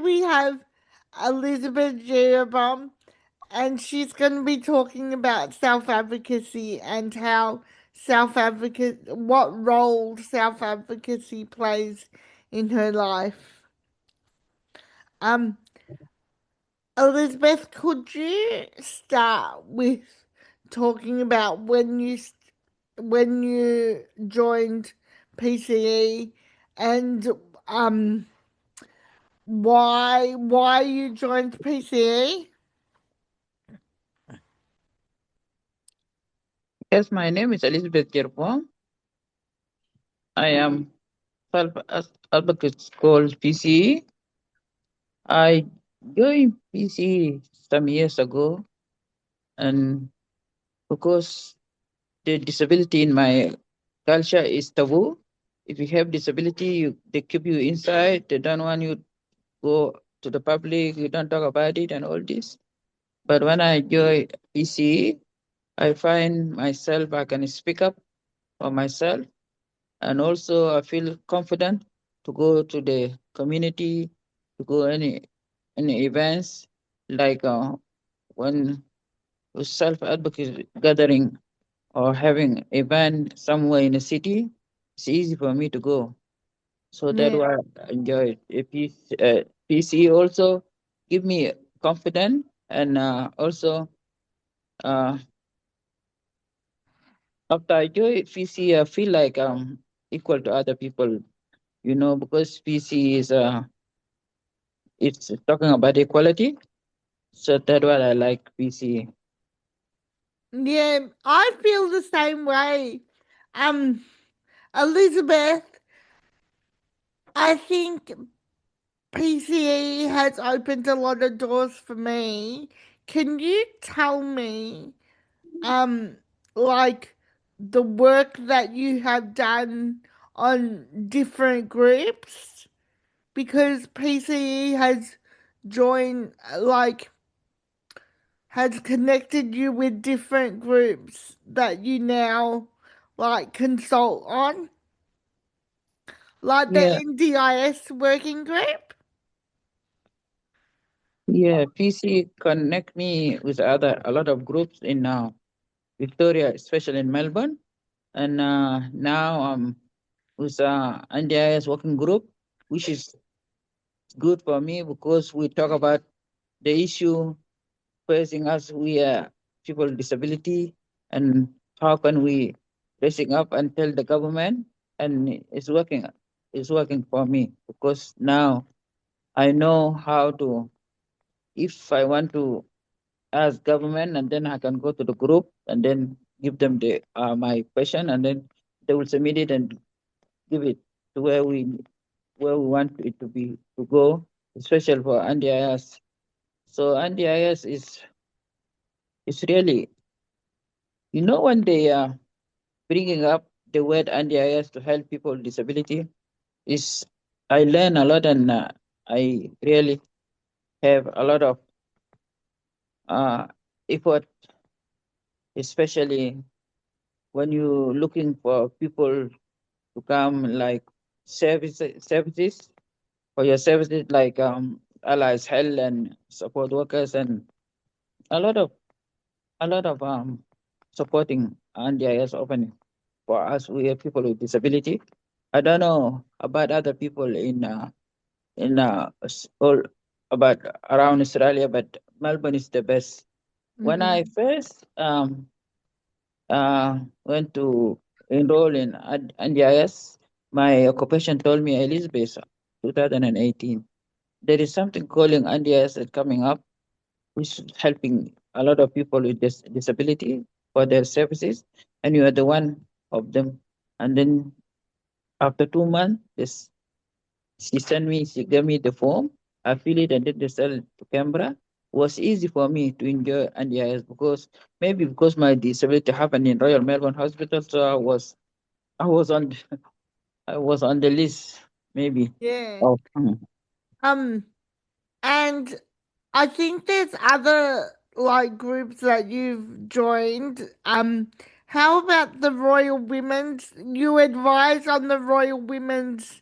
We have Elizabeth Jeroboam, and she's going to be talking about self-advocacy and how what role self-advocacy plays in her life. Um, Elizabeth, could you start with talking about when you joined PCE and um why you joined PCE? Yes, my name is Elizabeth Jeroboam. I am self-advocate called PCE. I joined PCE some years ago, and because the disability in my culture is taboo. If you have disability, they keep you inside. They don't want you to go to the public. You don't talk about it and all this. But when I join PCE, I find myself I can speak up for myself, and also I feel confident to go to the community, to go any events like when self advocacy gathering or having event somewhere in the city. It's easy for me to go. So that's Yeah. why I enjoy it. PC also give me confidence, and also uh, after I join PC, I feel like equal to other people. Because PC is it's talking about equality. So that's what I like PC. Yeah, I feel the same way. Um, Elizabeth, I think PCE has opened a lot of doors for me. Can you tell me, um, like the work that you have done on different groups? Because PCE has joined, has connected you with different groups that you now consult on, like the Yeah, NDIS working group. yeah. PC connect me with other a lot of groups in Victoria, especially in Melbourne, and now with NDIS working group, which is good for me because we talk about the issue facing us, we are people with disability, and how can we raising up and tell the government, and it's working for me because now I know how to, if I want to ask government, and then I can go to the group and then give them the my question, and then they will submit it and give it to where we want it to go, especially for NDIS. So NDIS is really, when they are bringing up the word NDIS to help people with disability, is I learn a lot, and I really have a lot of uh, effort, especially when you looking for people to come like services for your services like allies health and support workers, and a lot of supporting NDIS opening for us, we have people with disability. I don't know about other people all about around Australia, but Melbourne is the best. When I Mm-hmm. first went to enroll in NDIS, my occupation told me, Elizabeth, 2018, there is something calling NDIS that coming up, which is helping a lot of people with disability for their services, and you are the one of them. And then after 2 months, she gave me the form. I fill it and then they sell it to Canberra. It was easy for me to enjoy NDIS because maybe because my disability happened in Royal Melbourne Hospital, so I was on I was on the list maybe. Yeah. Oh, Um, and I think there's other groups that you've joined. How about the Royal Women's? You advise on the Royal Women's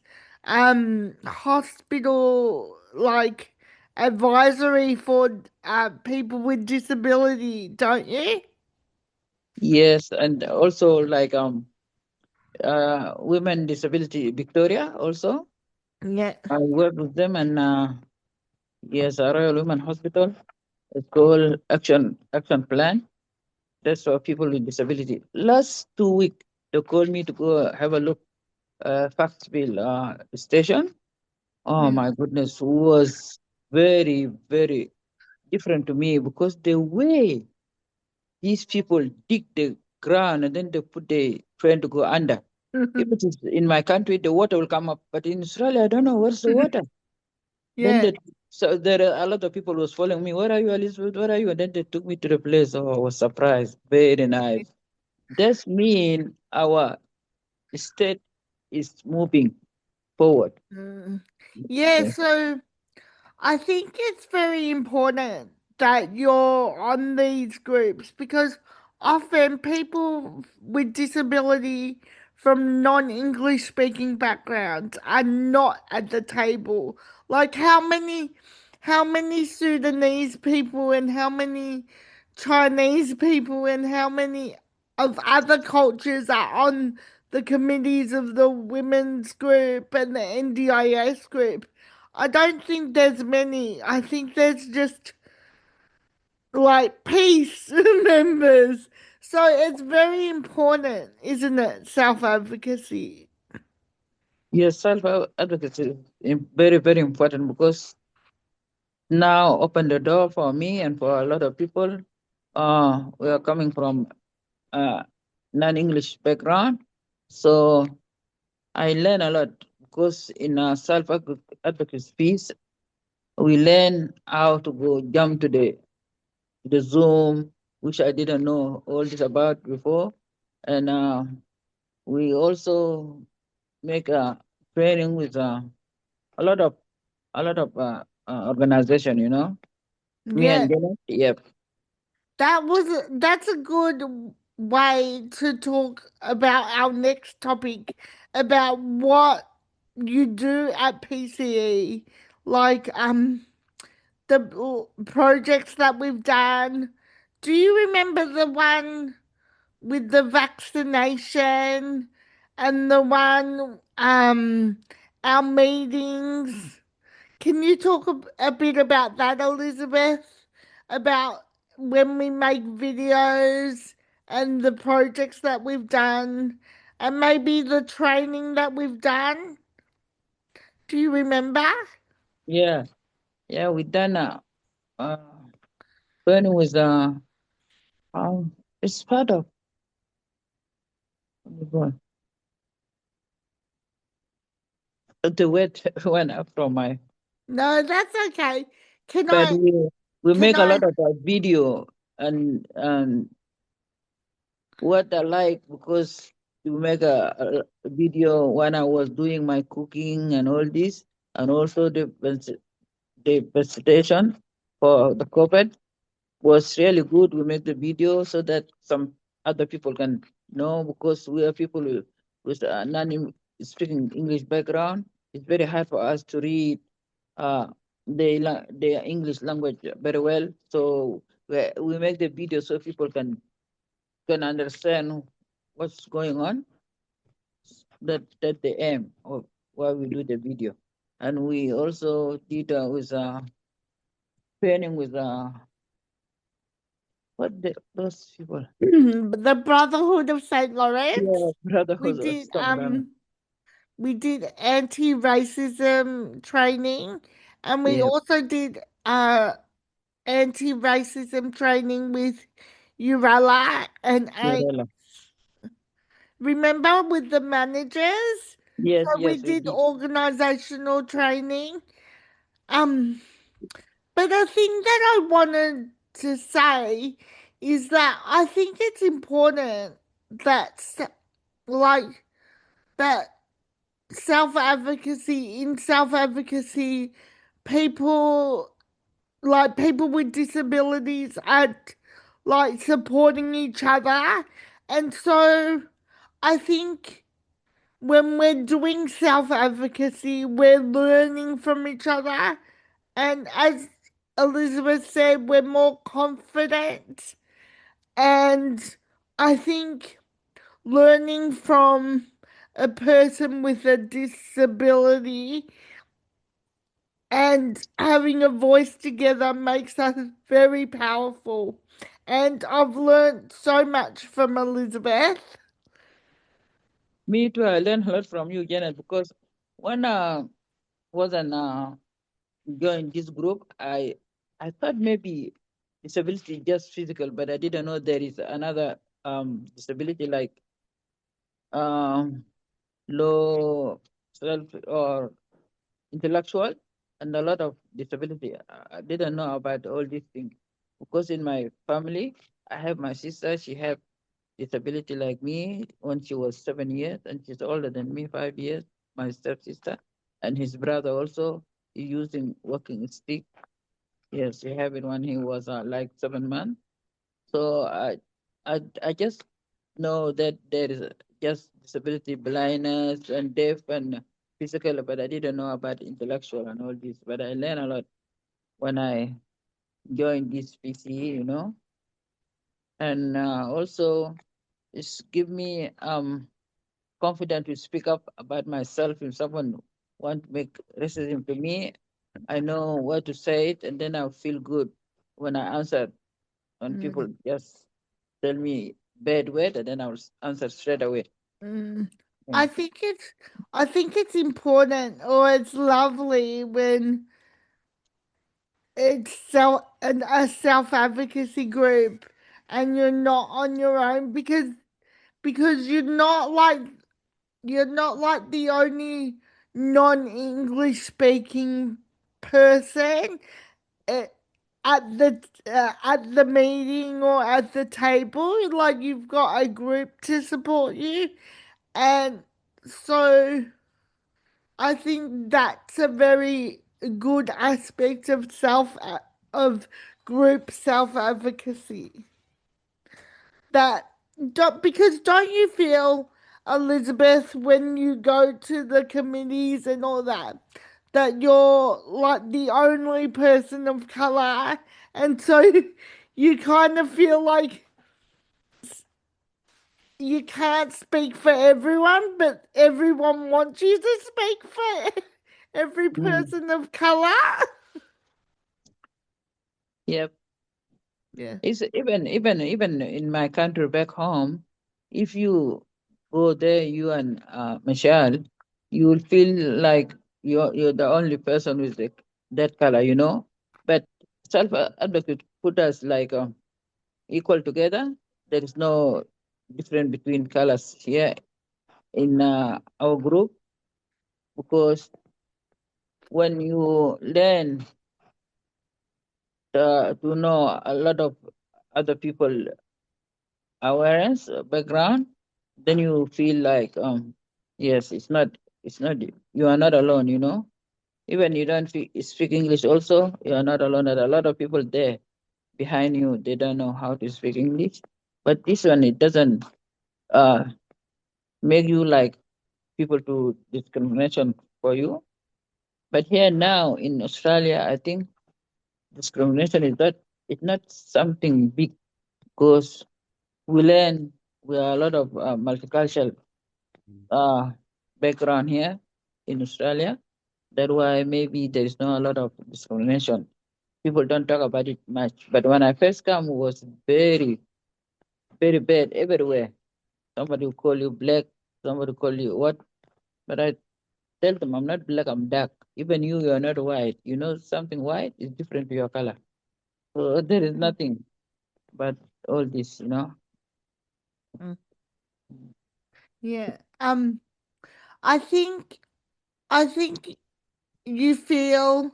hospital like advisory for people with disability, don't you? Yes, and also like women disability Victoria also. Yeah. I work with them and yes, a Royal Women Hospital. It's called Action Plan. That's for people with disability. Last 2 weeks, they called me to go have a look Factsville station. Oh Mm. my goodness, was very, very different to me because the way these people dig the ground and then they put the train to go under. If it is in my country, the water will come up. But in Australia, I don't know where's the water. Then Yeah. so there are a lot of people was following me. Where are you, Elizabeth? Where are you? And then they took me to the place. Oh, I was surprised. Very nice. That's mean our state is moving forward. Mm. Yeah, Yes. so I think it's very important that you're on these groups because often people with disability from non-English speaking backgrounds are not at the table. Like how many Sudanese people and how many Chinese people and how many of other cultures are on the committees of the women's group and the NDIS group. I don't think there's many. I think there's just like peace members. So it's very important, isn't it? Self advocacy. Yes, self advocacy is very, very important because now open the door for me and for a lot of people. We are coming from non-English background, so I learn a lot because in self advocacy piece, we learn how to go jump to the Zoom, which I didn't know all this about before, and we also make a training with a lot of organization. Me and Yeah, Janet. Yep. that's a good way to talk about our next topic about what you do at PCE. Like the projects that we've done. Do you remember the one with the vaccination and the one our meetings? Can you talk a bit about that, Elizabeth? About when we make videos and the projects that we've done and maybe the training that we've done? Do you remember? Yeah. Yeah. We done uh training with it's part of the word went up from my. No, that's okay. Can But I we can make a I lot of video and what I like because you make a video when I was doing my cooking and all this, and also the presentation for the COVID was really good. We make the video so that some other people can know because we are people with a non-speaking English background. It's very hard for us to read uh, the English language very well. So we make the video so people can understand what's going on. That the aim of why we do the video, and we also did with training with those people. the Brotherhood of Saint Yeah, Lawrence? We brotherhood of did Sobrano. anti-racism training and we Yeah, also did anti-racism training with Urala and Urella. remember with the managers? Yes, So we yes, we did did. organizational training. Um, but the thing that I wanted to say is that I think it's important that like that self advocacy, people people with disabilities are like supporting each other. And so I think when we're doing self advocacy, we're learning from each other And as Elizabeth said, we're more confident. And I think learning from a person with a disability and having a voice together makes us very powerful. And I've learned so much from Elizabeth. Me too. I learned a lot from you, Janet, because when I wasn't joined this group, I thought maybe disability is just physical, but I didn't know there is another disability like um low self or intellectual and a lot of disability. I didn't know about all these things because in my family, I have my sister. She have disability like me when she was 7 years, and she's older than me 5 years. My stepsister and his brother also using walking stick. Yes, he have it when he was like 7 months. So I just know that there is just disability, blindness, and deaf and physical, but I didn't know about intellectual and all this. But I learned a lot when I joined this PCE. And also it's give me confident to speak up about myself. If someone want to make racism to me, I know where to say it, and then I'll feel good when I answer. When Mm, people just tell me bad word, and then I'll answer straight away. mm. Yeah. I think it's I think it's important or it's lovely when it's a self advocacy group and you're not on your own because you're not like the only non-English speaking person at, at the meeting or at the table. Like you've got a group to support you, and so I think that's a very good aspect of of group self advocacy. That because don't you feel, Elizabeth, when you go to the committees and all that, that you're like the only person of color, and so you kind of feel like you can't speak for everyone, but everyone wants you to speak for every Mm. person of color. Yep. Yeah. It's even in my country back home, if you go there, you and Michelle, you will feel like you're the only person with that color. But self advocate put us like equal together. There is no difference between colors here in our group because when you learn to know a lot of other people awareness background, then you feel like yes, it's not you are not alone. Even you don't speak English also, you are not alone. There are a lot of people there behind you, they don't know how to speak English. But this one, it doesn't uh make you like people to discrimination for you. But here now in Australia, I think discrimination is not it's not something big because we learn we are a lot of multicultural uh, background here in Australia. That's why maybe there is not a lot of discrimination. People don't talk about it much. But when I first come, it was very, very bad everywhere. Somebody will call you black, somebody will call you what. But I tell them I'm not black, I'm dark. Even you are not white. Something white is different to your color. So there is nothing but all this. Mm. Yeah. I think I think you feel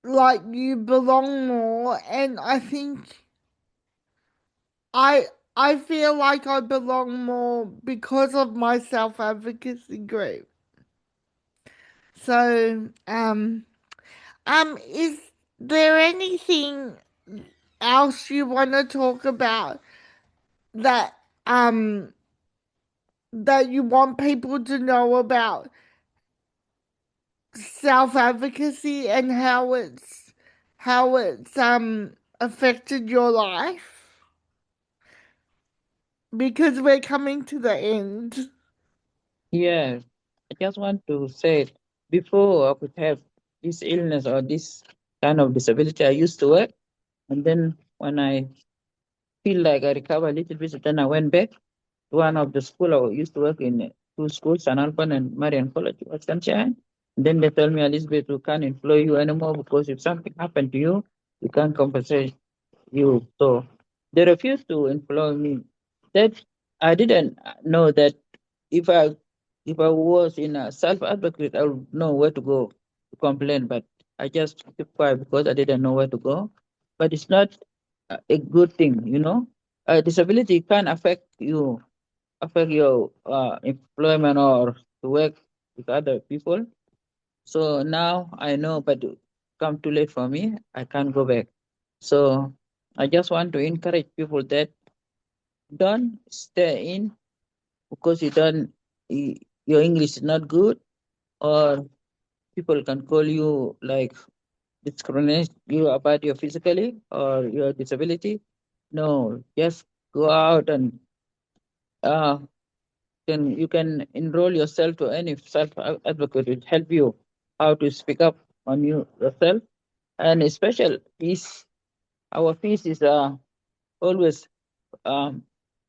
like you belong more, and I I feel like I belong more because of my self advocacy group. So, is there anything else you want to talk about that um that you want people to know about self advocacy and how it's affected your life? Because we're coming to the end. Yeah, I just want to say it. Before I could have this illness or this kind of disability, I used to work. And then when I feel like I recover a little bit, then I went back to one of the school I used to work in, two schools, San Alban and Marian College, was Sunshine. Then they told me, Elizabeth, we can't employ you anymore because if something happened to you, we can't compensate you. So they refused to employ me. That I didn't know that if I if I was in a self advocate, I would know where to go to complain. But I just keep quiet because I didn't know where to go. But it's not a good thing, you know. Disability can affect your employment or to work with other people. So now I know, but come too late for me. I can't go back. So I just want to encourage people that don't stay in because your English is not good, or people can call you like discriminate you about your physically or your disability. No, just go out and uh, you can enroll yourself to any self advocate will help you how to speak up on yourself. And a special piece, our piece is always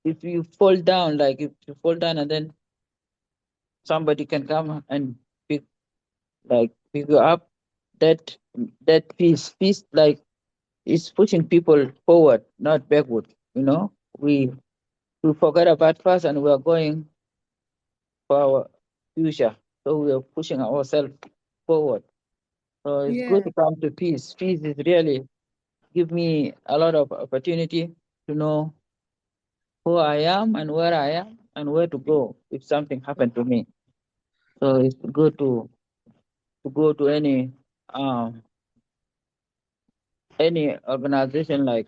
if you fall down, like if you fall down and then somebody can come and pick pick you up, that that piece like is pushing people forward, not backward. You know, we forget about past and we are going for our future. So we are pushing ourselves forward. So it's good Yeah, to come to peace. Peace is really give me a lot of opportunity to know who I am and where I am and where to go if something happened to me. So it's good to go to any organization like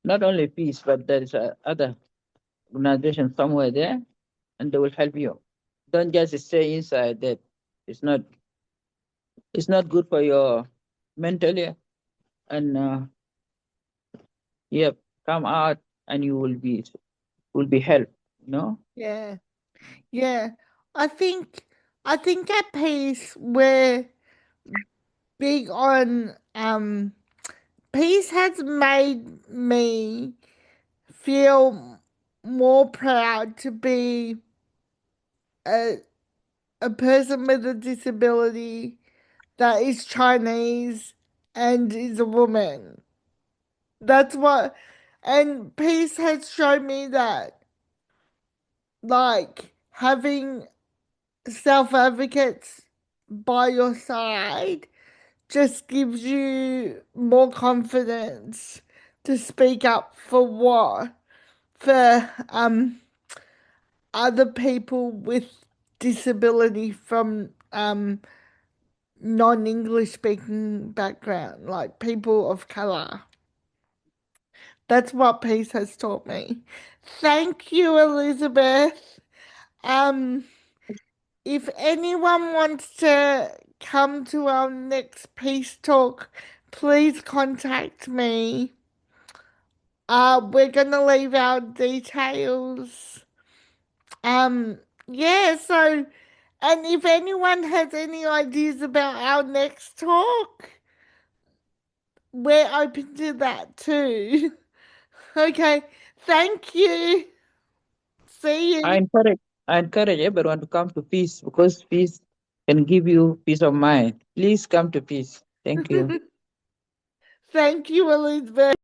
not only peace but there is other organization somewhere there and they will help you. Don't just stay inside that. It's not it's not good for your mentally and yep, come out and you will be helped, you know? yeah, yeah. I think I think at peace we're big on peace has made me feel more proud to be a a person with a disability that is Chinese and is a woman. That's what, and peace has shown me that, like, having self advocates by your side just gives you more confidence to speak up for for other people with disability from non-English speaking background, like people of color. That's what peace has taught me. Thank you, Elizabeth. Um, if anyone wants to come to our next peace talk, please contact me. We're gonna leave our details. Yeah, so, and if anyone has any ideas about our next talk, we're open to that too. Okay, thank you. See I you. encourage I encourage everyone to come to peace because peace can give you peace of mind. Please come to peace. Thank you. Thank you, Elizabeth.